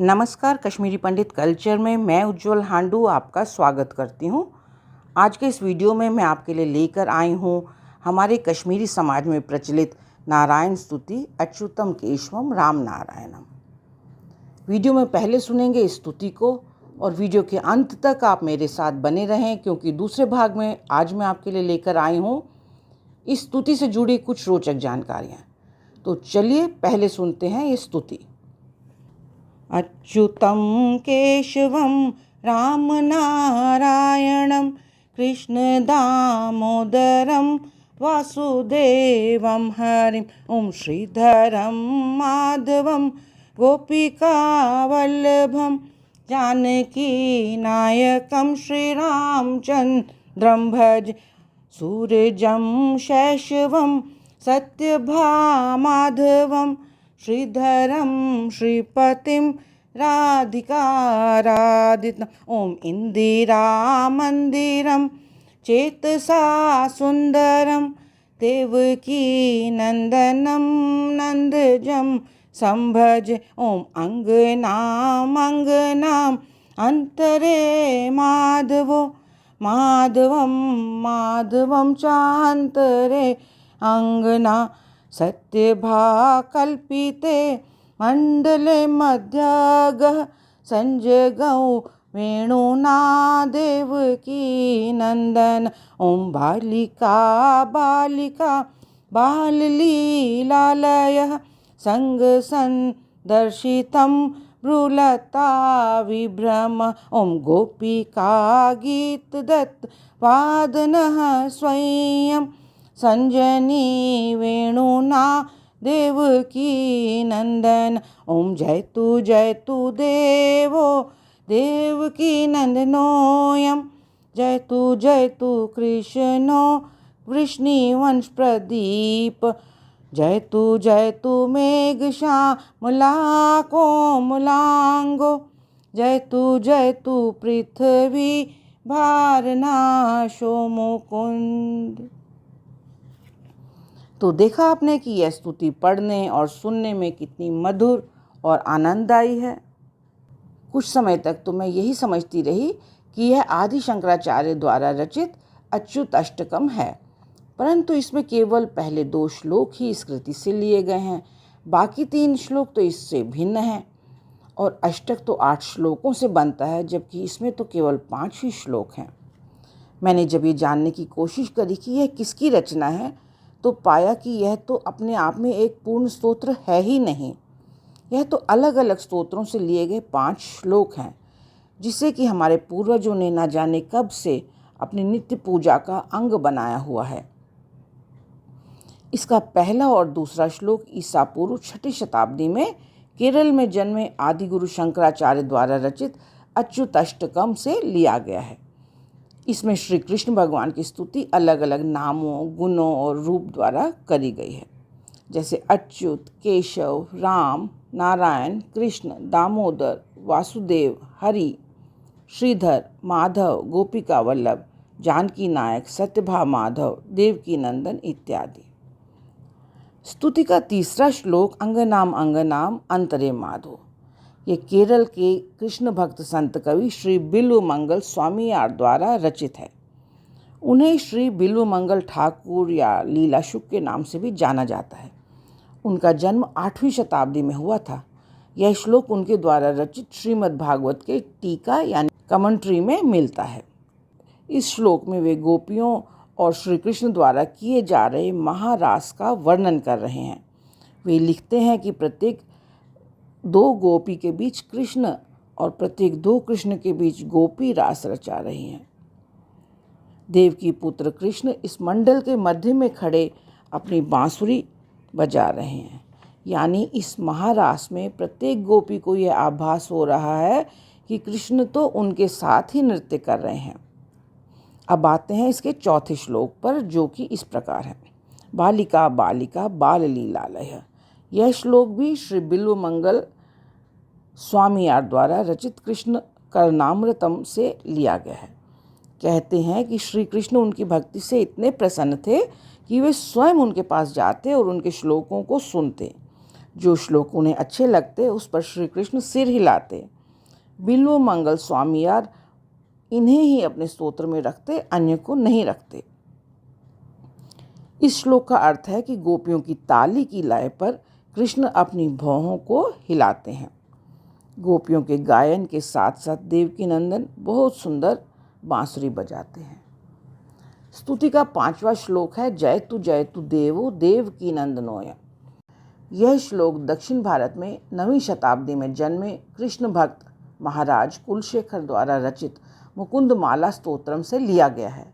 नमस्कार, कश्मीरी पंडित कल्चर में मैं उज्जवल हांडू आपका स्वागत करती हूँ। आज के इस वीडियो में मैं आपके लिए लेकर आई हूँ हमारे कश्मीरी समाज में प्रचलित नारायण स्तुति अच्युतम केशवम राम नारायणम। वीडियो में पहले सुनेंगे इस स्तुति को और वीडियो के अंत तक आप मेरे साथ बने रहें, क्योंकि दूसरे भाग में आज मैं आपके लिए लेकर आई हूँ इस स्तुति से जुड़ी कुछ रोचक जानकारियाँ। तो चलिए पहले सुनते हैं ये स्तुति। अच्युतं केशवं राम नारायणं कृष्ण दामोदरं वासुदेवं हरिं ओं श्रीधरं माधवं गोपिकावल्लभं जानकीनायकं श्रीरामचन्द्रं भज सूर्यं शैशवं सत्यभामाधवं श्रीधरं श्रीपतिं राधिकाराधितं ॐ इन्दिरामन्दिरं चेतसा सुन्दरं देवकीनन्दनं नन्दजं संभज ॐ अङ्गनाम् अन्तरे माधवं चान्तरे अङ्गना सत्यभाकल्पिते मण्डले मध्यगः संजगौ वेणुना देवकीनन्दन ॐ बालिका बाललीलालयः सङ्गसन्दर्शितं भ्रुलता विभ्रम ॐ गोपिका गीतदत्त वादनः स्वयं संजनी वेणुना देवकीनन्दन ॐ जयतु देवो देवकीनन्दनोऽयं जयतु कृष्णो वृष्णिवंश प्रदीप जयतु मेघश्यामला कोमलांगो जयतु पृथ्वी भारनाशो मुकुंद। तो देखा आपने कि यह स्तुति पढ़ने और सुनने में कितनी मधुर और आनंददायी है। कुछ समय तक तो मैं यही समझती रही कि यह आदि शंकराचार्य द्वारा रचित अच्युत अष्टकम है, परंतु इसमें केवल पहले 2 श्लोक ही इस कृति से लिए गए हैं। बाकी 3 श्लोक तो इससे भिन्न हैं और अष्टक तो 8 श्लोकों से बनता है, जबकि इसमें तो केवल 5 ही श्लोक हैं। मैंने जब ये जानने की कोशिश करी कि यह किसकी रचना है, तो पाया कि यह तो अपने आप में एक पूर्ण स्तोत्र है ही नहीं। यह तो अलग अलग स्तोत्रों से लिए गए 5 श्लोक हैं, जिसे कि हमारे पूर्वजों ने न जाने कब से अपनी नित्य पूजा का अंग बनाया हुआ है। इसका पहला और दूसरा श्लोक ईसा पूर्व 6ठी शताब्दी में केरल में जन्मे आदिगुरु शंकराचार्य द्वारा रचित अच्युत अष्टकम से लिया गया है। इसमें श्री कृष्ण भगवान की स्तुति अलग अलग नामों, गुणों और रूप द्वारा करी गई है, जैसे अच्युत, केशव, राम, नारायण, कृष्ण, दामोदर, वासुदेव, हरि, श्रीधर, माधव, गोपिका वल्लभ, जानकी नायक, सत्यभा माधव, देवकी नंदन इत्यादि। स्तुति का तीसरा श्लोक अंगनाम अंतरे माधो, ये केरल के कृष्ण भक्त संत कवि श्री बिल्व मंगल स्वामीयार द्वारा रचित है। उन्हें श्री बिल्व मंगल ठाकुर या लीला शुक के नाम से भी जाना जाता है। उनका जन्म 8वीं शताब्दी में हुआ था। यह श्लोक उनके द्वारा रचित श्रीमद् भागवत के टीका यानी कमेंट्री में मिलता है। इस श्लोक में वे गोपियों और श्री कृष्ण द्वारा किए जा रहे महारास का वर्णन कर रहे हैं। वे लिखते हैं कि प्रत्येक 2 गोपी के बीच कृष्ण और प्रत्येक 2 कृष्ण के बीच गोपी रास रचा रही हैं। देवकी पुत्र कृष्ण इस मंडल के मध्य में खड़े अपनी बांसुरी बजा रहे हैं, यानी इस महारास में प्रत्येक गोपी को यह आभास हो रहा है कि कृष्ण तो उनके साथ ही नृत्य कर रहे हैं। अब आते हैं इसके चौथे श्लोक पर, जो कि इस प्रकार है। बालिका बाल लीलालय। यह श्लोक भी श्री बिल्व मंगल स्वामीयार द्वारा रचित कृष्ण करनामृतम से लिया गया है। कहते हैं कि श्री कृष्ण उनकी भक्ति से इतने प्रसन्न थे कि वे स्वयं उनके पास जाते और उनके श्लोकों को सुनते। जो श्लोक उन्हें अच्छे लगते उस पर श्री कृष्ण सिर हिलाते। बिल्व मंगल स्वामी यार इन्हें ही अपने स्तोत्र में रखते, अन्य को नहीं रखते। इस श्लोक का अर्थ है कि गोपियों की ताली की लय पर कृष्ण अपनी भौहों को हिलाते हैं। गोपियों के गायन के साथ साथ देवकी नंदन बहुत सुंदर बांसुरी बजाते हैं। स्तुति का 5वां श्लोक है जयतु देवो देवकी नंदनोय। यह श्लोक दक्षिण भारत में 9वीं शताब्दी में जन्मे कृष्ण भक्त महाराज कुलशेखर द्वारा रचित मुकुंद माला स्तोत्रम से लिया गया है।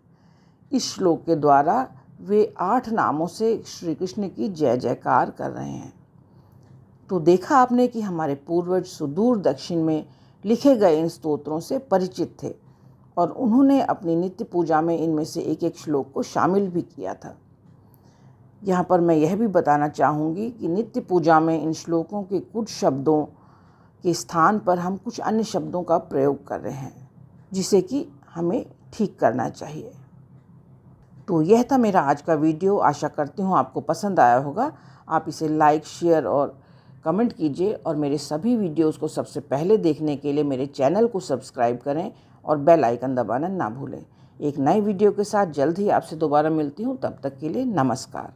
इस श्लोक के द्वारा वे 8 नामों से श्री कृष्ण की जय जयकार कर रहे हैं। तो देखा आपने कि हमारे पूर्वज सुदूर दक्षिण में लिखे गए इन स्तोत्रों से परिचित थे और उन्होंने अपनी नित्य पूजा में इनमें से एक एक श्लोक को शामिल भी किया था। यहाँ पर मैं यह भी बताना चाहूँगी कि नित्य पूजा में इन श्लोकों के कुछ शब्दों के स्थान पर हम कुछ अन्य शब्दों का प्रयोग कर रहे हैं, जिसे कि हमें ठीक करना चाहिए। तो यह था मेरा आज का वीडियो। आशा करती हूँ आपको पसंद आया होगा। आप इसे लाइक, शेयर और कमेंट कीजिए और मेरे सभी वीडियोज़ को सबसे पहले देखने के लिए मेरे चैनल को सब्सक्राइब करें और बेल आइकन दबाना ना भूलें। एक नए वीडियो के साथ जल्द ही आपसे दोबारा मिलती हूँ। तब तक के लिए नमस्कार।